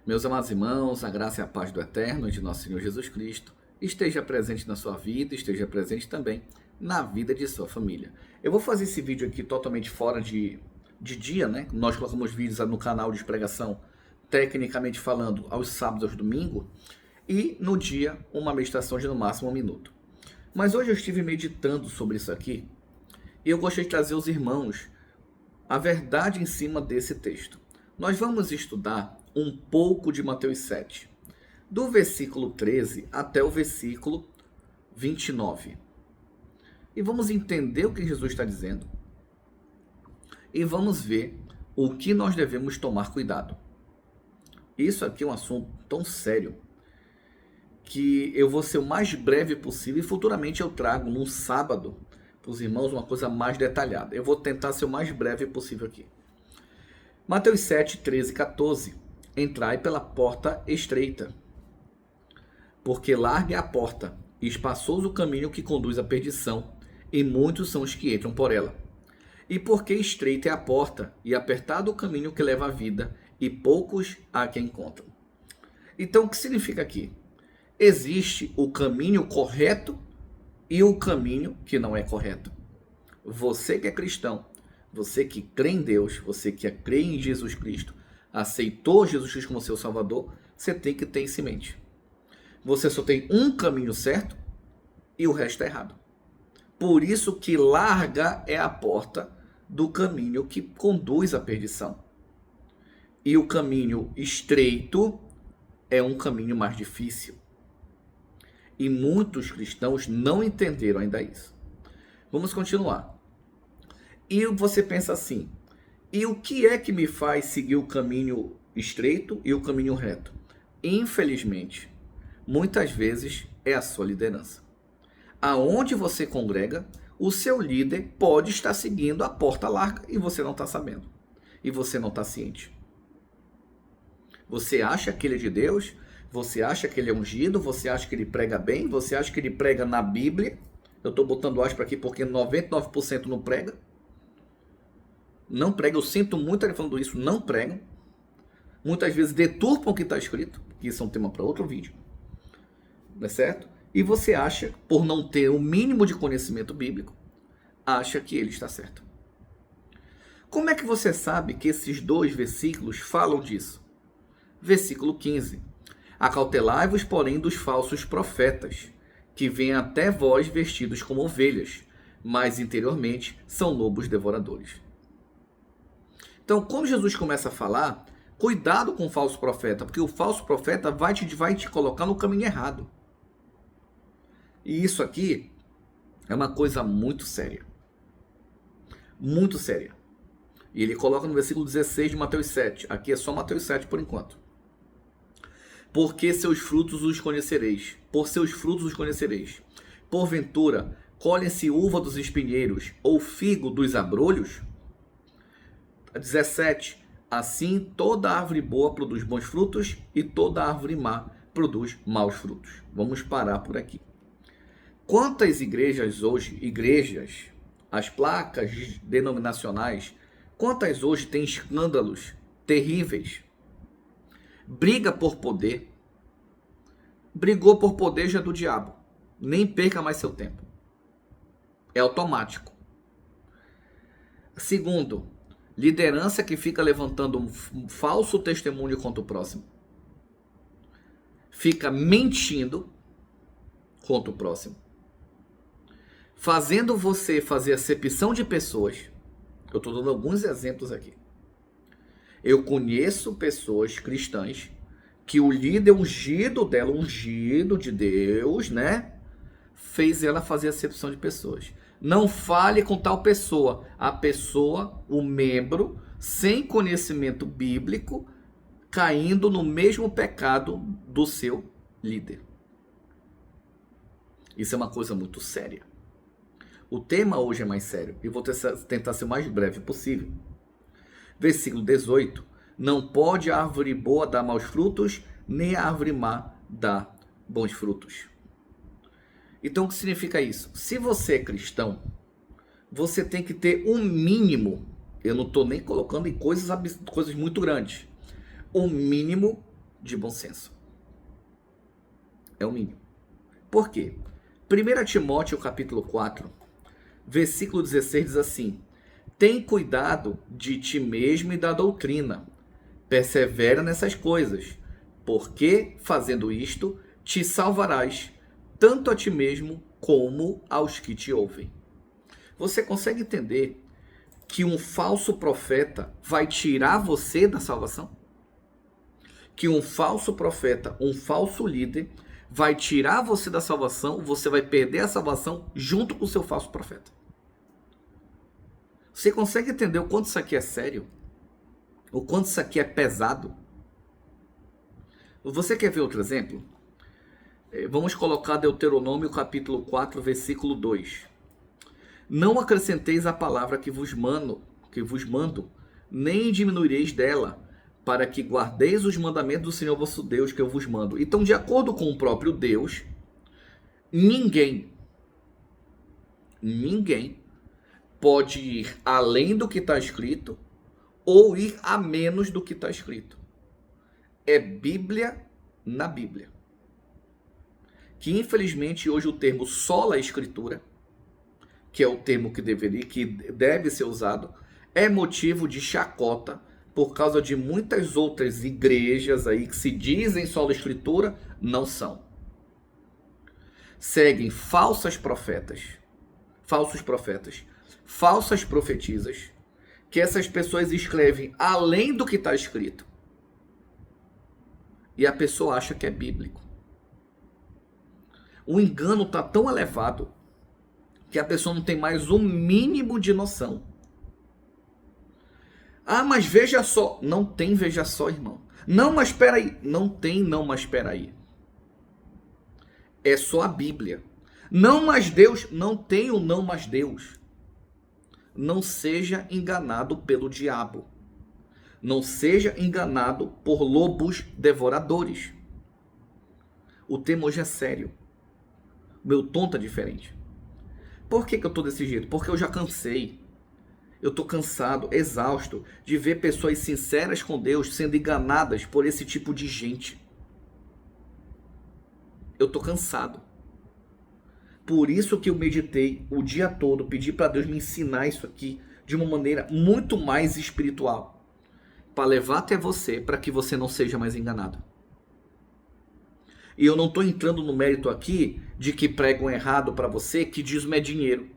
Meus amados irmãos, a graça e a paz do Eterno e de nosso Senhor Jesus Cristo esteja presente na sua vida, esteja presente também na vida de sua família. Eu vou fazer esse vídeo aqui totalmente fora de dia, né? Nós colocamos vídeos no canal de pregação, tecnicamente falando, aos sábados e aos domingos, e no dia uma meditação de no máximo 1 minuto. Mas hoje eu estive meditando sobre isso aqui e eu gostaria de trazer aos irmãos a verdade em cima desse texto. Nós vamos estudar um pouco de Mateus 7, do versículo 13 até o versículo 29. E vamos entender o que Jesus está dizendo. E vamos ver o que nós devemos tomar cuidado. Isso aqui é um assunto tão sério que eu vou ser o mais breve possível e futuramente eu trago num sábado para os irmãos uma coisa mais detalhada. Eu vou tentar ser o mais breve possível aqui. Mateus 7, 13 e 14. Entrai pela porta estreita, porque larga é a porta, e espaçoso o caminho que conduz à perdição, e muitos são os que entram por ela. E porque estreita é a porta, e apertado o caminho que leva à vida, e poucos há que encontram. Então, o que significa aqui? Existe o caminho correto e o caminho que não é correto. Você que é cristão, você que crê em Deus, você que crê em Jesus Cristo, aceitou Jesus Cristo como seu Salvador, você tem que ter isso em mente. Você só tem um caminho certo e o resto é errado. Por isso que larga é a porta do caminho que conduz à perdição. E o caminho estreito é um caminho mais difícil. E muitos cristãos não entenderam ainda isso. Vamos continuar. E você pensa assim: e o que é que me faz seguir o caminho estreito e o caminho reto? Infelizmente, muitas vezes é a sua liderança. Aonde você congrega, o seu líder pode estar seguindo a porta larga e você não está sabendo. E você não está ciente. Você acha que ele é de Deus? Você acha que ele é ungido? Você acha que ele prega bem? Você acha que ele prega na Bíblia? Eu estou botando aspas aqui porque 99% não prega. Não pregam, eu sinto muito ele falando isso, não pregam. Muitas vezes deturpam o que está escrito, que isso é um tema para outro vídeo. Não é certo? E você acha, por não ter o mínimo de conhecimento bíblico, acha que ele está certo. Como é que você sabe que esses dois versículos falam disso? Versículo 15. Acautelai-vos, porém, dos falsos profetas, que vêm até vós vestidos como ovelhas, mas interiormente são lobos devoradores. Então, quando Jesus começa a falar, cuidado com o falso profeta, porque o falso profeta vai te colocar no caminho errado. E isso aqui é uma coisa muito séria. Muito séria. E ele coloca no versículo 16 de Mateus 7. Aqui é só Mateus 7 por enquanto. Porque seus frutos os conhecereis. Por seus frutos os conhecereis. Porventura, colhem-se uva dos espinheiros ou figo dos abrolhos? 17. Assim, toda árvore boa produz bons frutos e toda árvore má produz maus frutos. Vamos parar por aqui. Quantas igrejas hoje, as placas denominacionais, quantas hoje têm escândalos terríveis? Briga por poder. Brigou por poder já é do diabo. Nem perca mais seu tempo. É automático. Segundo, liderança que fica levantando um falso testemunho contra o próximo. Fica mentindo contra o próximo. Fazendo você fazer acepção de pessoas. Eu estou dando alguns exemplos aqui. Eu conheço pessoas cristãs que o líder ungido dela, ungido de Deus, né? Fez ela fazer acepção de pessoas. Não fale com tal pessoa. A pessoa, o membro, sem conhecimento bíblico, caindo no mesmo pecado do seu líder. Isso é uma coisa muito séria. O tema hoje é mais sério e vou tentar ser o mais breve possível. Versículo 18. Não pode a árvore boa dar maus frutos, nem a árvore má dar bons frutos. Então, o que significa isso? Se você é cristão, você tem que ter um mínimo, eu não estou nem colocando em coisas muito grandes, um mínimo de bom senso. É o mínimo. Por quê? 1 Timóteo capítulo 4, versículo 16 diz assim: tem cuidado de ti mesmo e da doutrina. Persevera nessas coisas, porque, fazendo isto, te salvarás, tanto a ti mesmo como aos que te ouvem. Você consegue entender que um falso profeta vai tirar você da salvação? Que um falso profeta, um falso líder, vai tirar você da salvação, você vai perder a salvação junto com o seu falso profeta. Você consegue entender o quanto isso aqui é sério? O quanto isso aqui é pesado? Você quer ver outro exemplo? Vamos colocar Deuteronômio capítulo 4, versículo 2. Não acrescenteis a palavra que vos mando, nem diminuireis dela, para que guardeis os mandamentos do Senhor vosso Deus que eu vos mando. Então, de acordo com o próprio Deus, ninguém pode ir além do que está escrito ou ir a menos do que está escrito. É Bíblia na Bíblia. Que infelizmente hoje o termo sola escritura, que é o termo que deve ser usado, é motivo de chacota por causa de muitas outras igrejas aí que se dizem sola escritura, não são. Seguem falsos profetas, falsas profetisas, que essas pessoas escrevem além do que está escrito. E a pessoa acha que é bíblico. O engano está tão elevado que a pessoa não tem mais o mínimo de noção. Ah, mas veja só. Não tem veja só, irmão. Não, mas espera aí. Não tem não, mas espera aí. É só a Bíblia. Não, mas Deus. Não tem o não, mas Deus. Não seja enganado pelo diabo. Não seja enganado por lobos devoradores. O tema hoje é sério. Meu tom está diferente. Por que eu estou desse jeito? Porque eu já cansei. Eu estou cansado, exausto de ver pessoas sinceras com Deus sendo enganadas por esse tipo de gente. Eu estou cansado. Por isso que eu meditei o dia todo, pedi para Deus me ensinar isso aqui de uma maneira muito mais espiritual. Para levar até você, para que você não seja mais enganado. E eu não estou entrando no mérito aqui de que pregam errado para você, que dízimo é dinheiro.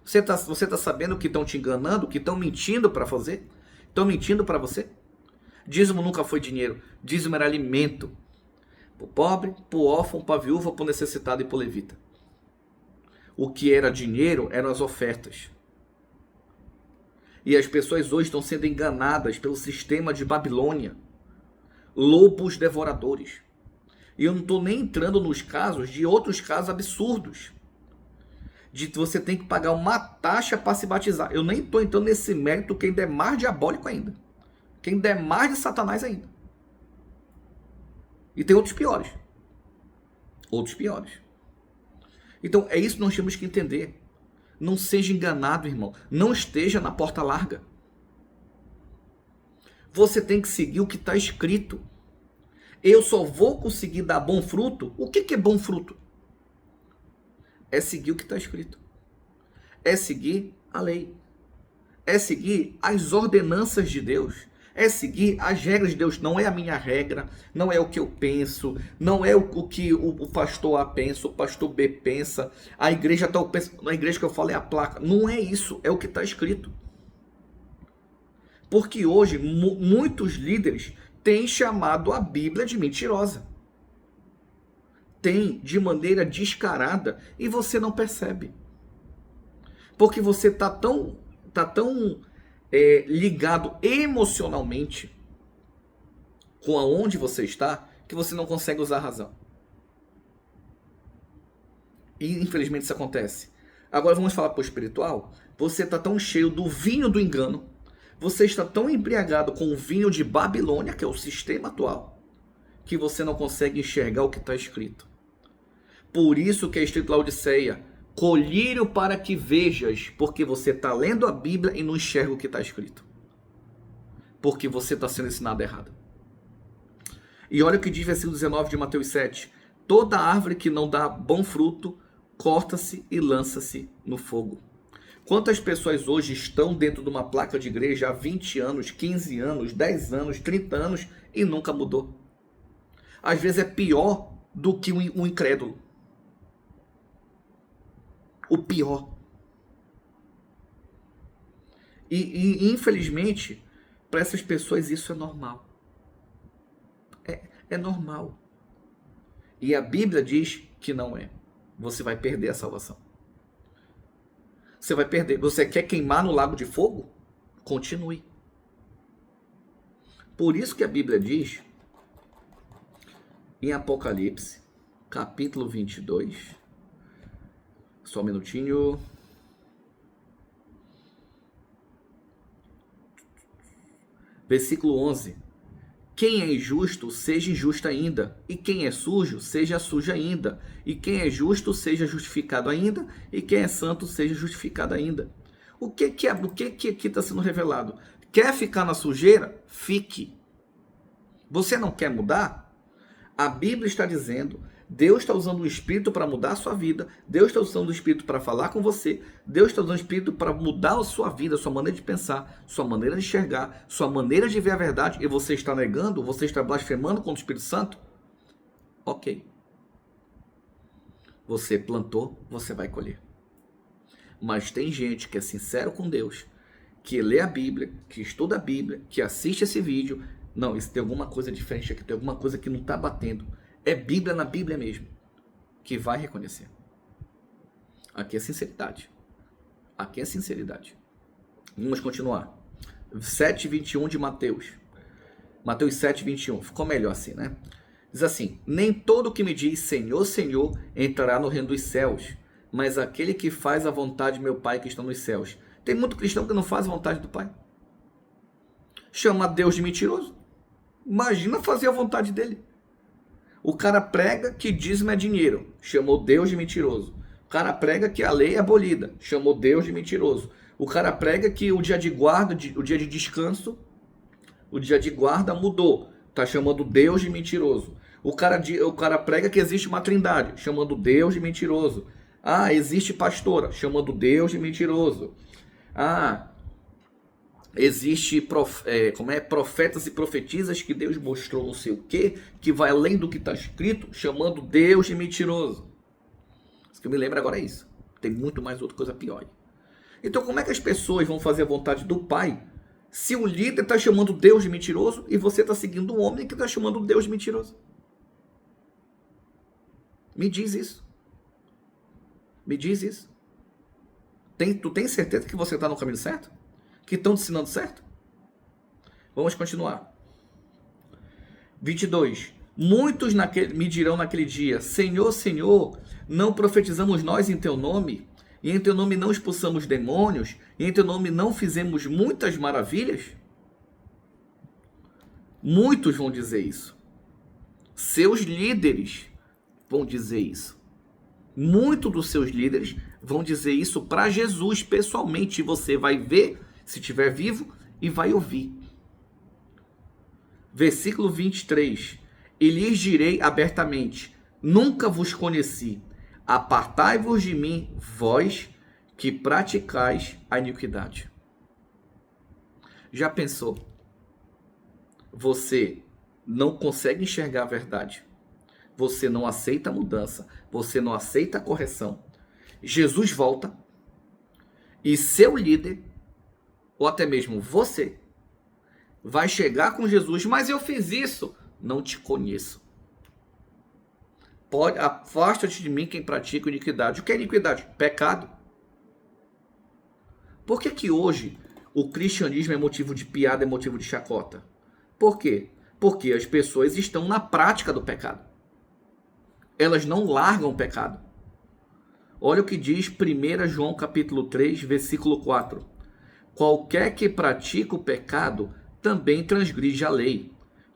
Você tá sabendo que estão te enganando, que estão mentindo para fazer? Estão mentindo para você? Dízimo nunca foi dinheiro. Dízimo era alimento. Para o pobre, para o órfão, para a viúva, para o necessitado e para o levita. O que era dinheiro eram as ofertas. E as pessoas hoje estão sendo enganadas pelo sistema de Babilônia. Lobos devoradores. E eu não estou nem entrando nos casos de outros casos absurdos. De que você tem que pagar uma taxa para se batizar. Eu nem estou entrando nesse mérito que ainda é mais diabólico ainda. Que ainda é mais de Satanás ainda. E tem outros piores. Outros piores. Então é isso que nós temos que entender. Não seja enganado, irmão. Não esteja na porta larga. Você tem que seguir o que está escrito. Eu só vou conseguir dar bom fruto. O que é bom fruto? É seguir o que está escrito. É seguir a lei. É seguir as ordenanças de Deus. É seguir as regras de Deus. Não é a minha regra. Não é o que eu penso. Não é o que o pastor A pensa. O pastor B pensa. A igreja tal pensa. Na igreja que eu falo é a placa. Não é isso. É o que está escrito. Porque hoje muitos líderes têm chamado a Bíblia de mentirosa. Tem de maneira descarada e você não percebe. Porque você está tão ligado emocionalmente com aonde você está que você não consegue usar a razão. E infelizmente isso acontece. Agora vamos falar para o espiritual. Você está tão cheio do vinho do engano. Você está tão embriagado com o vinho de Babilônia, que é o sistema atual, que você não consegue enxergar o que está escrito. Por isso que é escrito Laodiceia, colírio para que vejas, porque você está lendo a Bíblia e não enxerga o que está escrito. Porque você está sendo ensinado errado. E olha o que diz versículo 19 de Mateus 7. Toda árvore que não dá bom fruto, corta-se e lança-se no fogo. Quantas pessoas hoje estão dentro de uma placa de igreja há 20 anos, 15 anos, 10 anos, 30 anos e nunca mudou? Às vezes é pior do que um incrédulo. O pior. E infelizmente, para essas pessoas isso é normal. É normal. E a Bíblia diz que não é. Você vai perder a salvação. Você vai perder. Você quer queimar no lago de fogo? Continue. Por isso que a Bíblia diz, em Apocalipse, capítulo 22, só um minutinho. Versículo 11. Quem é injusto, seja injusto ainda. E quem é sujo, seja sujo ainda. E quem é justo, seja justificado ainda. E quem é santo, seja justificado ainda. O que aqui está sendo revelado? Quer ficar na sujeira? Fique. Você não quer mudar? A Bíblia está dizendo, Deus está usando o Espírito para mudar a sua vida. Deus está usando o Espírito para falar com você. Deus está usando o Espírito para mudar a sua vida, a sua maneira de pensar, sua maneira de enxergar, sua maneira de ver a verdade. E você está negando, você está blasfemando contra o Espírito Santo? Ok. Você plantou, você vai colher. Mas tem gente que é sincero com Deus, que lê a Bíblia, que estuda a Bíblia, que assiste esse vídeo. Não, isso tem alguma coisa diferente aqui, tem alguma coisa que não está batendo. É Bíblia na Bíblia mesmo, que vai reconhecer. Aqui é sinceridade. Aqui é sinceridade. Vamos continuar. 7:21 de Mateus. Mateus 7:21. Ficou melhor assim, né? Diz assim: nem todo que me diz Senhor, Senhor entrará no reino dos céus, mas aquele que faz a vontade de meu Pai que está nos céus. Tem muito cristão que não faz a vontade do Pai. Chama Deus de mentiroso. Imagina fazer a vontade dele. O cara prega que dízimo é dinheiro, chamou Deus de mentiroso. O cara prega que a lei é abolida, chamou Deus de mentiroso. O cara prega que o dia de guarda, o dia de descanso, o dia de guarda mudou, tá chamando Deus de mentiroso. O cara prega que existe uma trindade, chamando Deus de mentiroso. Ah, existe pastora, chamando Deus de mentiroso. Ah, existe profetas e profetisas que Deus mostrou não sei o que vai além do que está escrito, chamando Deus de mentiroso. Isso que eu me lembro agora é isso. Tem muito mais outra coisa pior. Então como é que as pessoas vão fazer a vontade do Pai se o líder está chamando Deus de mentiroso e você está seguindo um homem que está chamando Deus de mentiroso? Me diz isso. Me diz isso. Tu tem certeza que você está no caminho certo? Que estão te ensinando certo? Vamos continuar. 22. Muitos me dirão naquele dia, Senhor, Senhor, não profetizamos nós em teu nome? E em teu nome não expulsamos demônios? E em teu nome não fizemos muitas maravilhas? Muitos vão dizer isso. Seus líderes vão dizer isso. Muitos dos seus líderes vão dizer isso para Jesus pessoalmente. E você vai ver, se estiver vivo, e vai ouvir. Versículo 23. E lhes direi abertamente, nunca vos conheci. Apartai-vos de mim, vós que praticais a iniquidade. Já pensou? Você não consegue enxergar a verdade. Você não aceita a mudança. Você não aceita a correção. Jesus volta e seu líder, ou até mesmo você, vai chegar com Jesus, mas eu fiz isso. Não te conheço. Afasta-te de mim quem pratica iniquidade. O que é iniquidade? Pecado. Por que hoje o cristianismo é motivo de piada, é motivo de chacota? Por quê? Porque as pessoas estão na prática do pecado. Elas não largam o pecado. Olha o que diz 1 João capítulo 3, versículo 4. Qualquer que pratica o pecado também transgride a lei,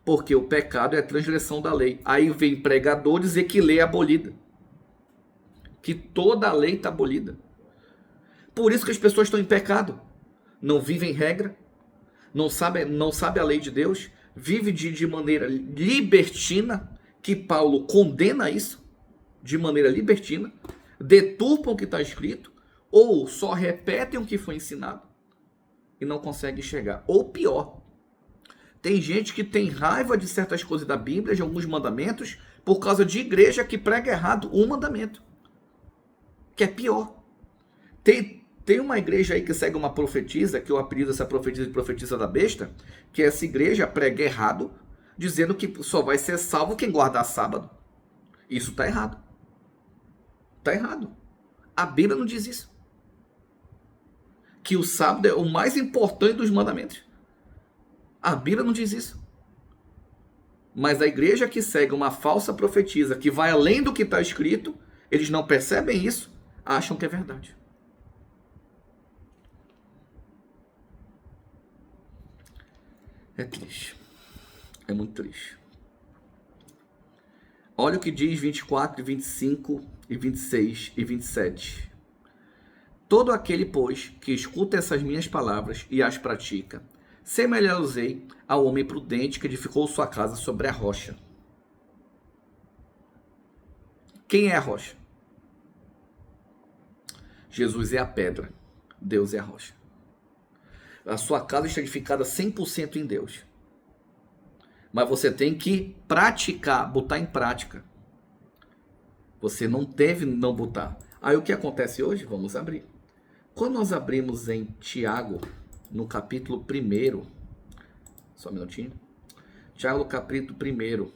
porque o pecado é a transgressão da lei. Aí vem pregador dizer que lei é abolida, que toda a lei está abolida. Por isso que as pessoas estão em pecado, não vivem regra, não sabem a lei de Deus, vive de maneira libertina, que Paulo condena isso, de maneira libertina, deturpam o que está escrito, ou só repetem o que foi ensinado e não conseguem chegar. Ou pior, tem gente que tem raiva de certas coisas da Bíblia, de alguns mandamentos, por causa de igreja que prega errado um mandamento, que é pior. Tem uma igreja aí que segue uma profetisa, que eu apelido essa profetisa de profetisa da besta, que essa igreja prega errado, dizendo que só vai ser salvo quem guardar sábado. Isso está errado. Está errado. A Bíblia não diz isso. Que o sábado é o mais importante dos mandamentos. A Bíblia não diz isso. Mas a igreja que segue uma falsa profetisa, que vai além do que está escrito, eles não percebem isso, acham que é verdade. É triste. É muito triste. Olha o que diz 24, 25, e 26 e 27. Todo aquele, pois, que escuta essas minhas palavras e as pratica, semelhá-los-ei ao homem prudente que edificou sua casa sobre a rocha. Quem é a rocha? Jesus é a pedra, Deus é a rocha. A sua casa está edificada 100% em Deus. Mas você tem que praticar, botar em prática. Você não deve não botar. Aí o que acontece hoje? Vamos abrir. Quando nós abrimos em Tiago, no capítulo 1, só um minutinho. Tiago, no capítulo 1,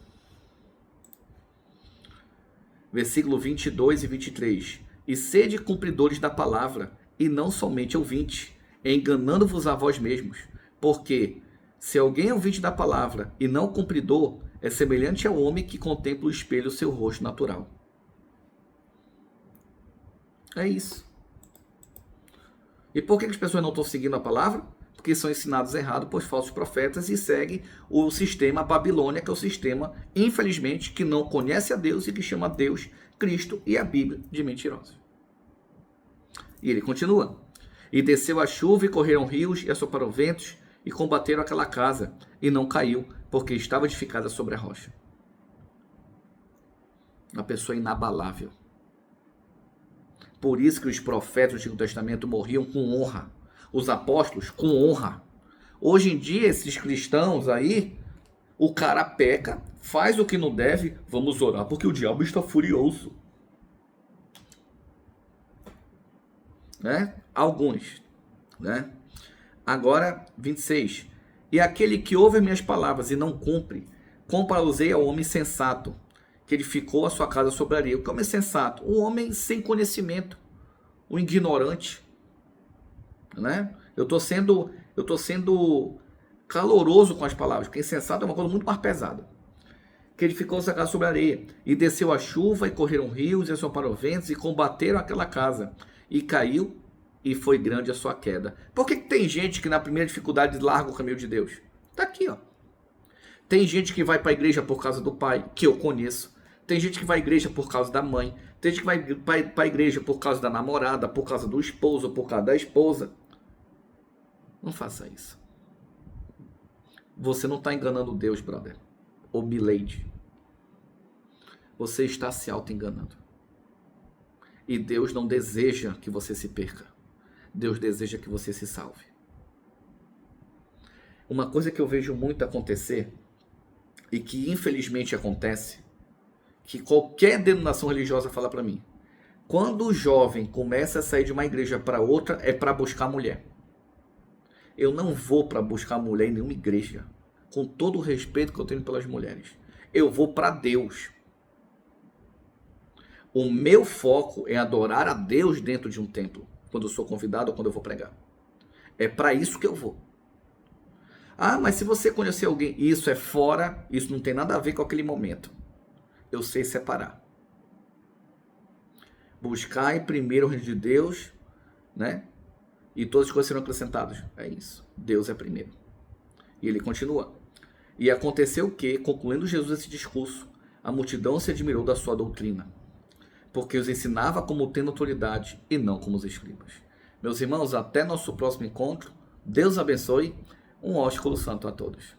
versículo 22 e 23. E sede cumpridores da palavra, e não somente ouvintes, enganando-vos a vós mesmos. Porque se alguém é ouvinte da palavra e não cumpridor, é semelhante ao homem que contempla o espelho seu rosto natural. É isso. E por que as pessoas não estão seguindo a palavra? Porque são ensinados errado por falsos profetas e seguem o sistema Babilônia, que é o sistema, infelizmente, que não conhece a Deus e que chama Deus, Cristo e a Bíblia de mentirosos. E ele continua. E desceu a chuva e correram rios e assopraram ventos e combateram aquela casa e não caiu, porque estava edificada sobre a rocha. Uma pessoa inabalável. Por isso que os profetas do Antigo Testamento morriam com honra. Os apóstolos com honra. Hoje em dia, esses cristãos aí, o cara peca, faz o que não deve, vamos orar porque o diabo está furioso. Né? Alguns. Né? Agora, 26. E aquele que ouve minhas palavras e não cumpre, compará-los-ei ao homem sensato, que edificou a sua casa sobre a areia. O que é um homem sensato? Um homem sem conhecimento, um ignorante. Né? Eu estou sendo caloroso com as palavras, porque insensato é uma coisa muito mais pesada. Que edificou a sua casa sobre a areia, e desceu a chuva, e correram rios, e assopraram ventos, e combateram aquela casa, e caiu, e foi grande a sua queda. Por que tem gente que na primeira dificuldade larga o caminho de Deus? Está aqui, ó. Tem gente que vai para a igreja por causa do pai, que eu conheço. Tem gente que vai à igreja por causa da mãe. Tem gente que vai para a igreja por causa da namorada, por causa do esposo, por causa da esposa. Não faça isso. Você não está enganando Deus, brother. Ou milady. Você está se auto-enganando. E Deus não deseja que você se perca. Deus deseja que você se salve. Uma coisa que eu vejo muito acontecer, e que infelizmente acontece, que qualquer denominação religiosa fala para mim. Quando o jovem começa a sair de uma igreja para outra, é para buscar mulher. Eu não vou para buscar mulher em nenhuma igreja, com todo o respeito que eu tenho pelas mulheres. Eu vou para Deus. O meu foco é adorar a Deus dentro de um templo, quando eu sou convidado ou quando eu vou pregar. É para isso que eu vou. Ah, mas se você conhecer alguém, isso é fora, isso não tem nada a ver com aquele momento. Eu sei separar. Buscai primeiro o reino de Deus, né? E todas as coisas serão acrescentadas. É isso. Deus é primeiro. E ele continua. E aconteceu que, concluindo Jesus esse discurso, a multidão se admirou da sua doutrina, porque os ensinava como tendo autoridade e não como os escribas. Meus irmãos, até nosso próximo encontro. Deus abençoe. Um ósculo santo a todos.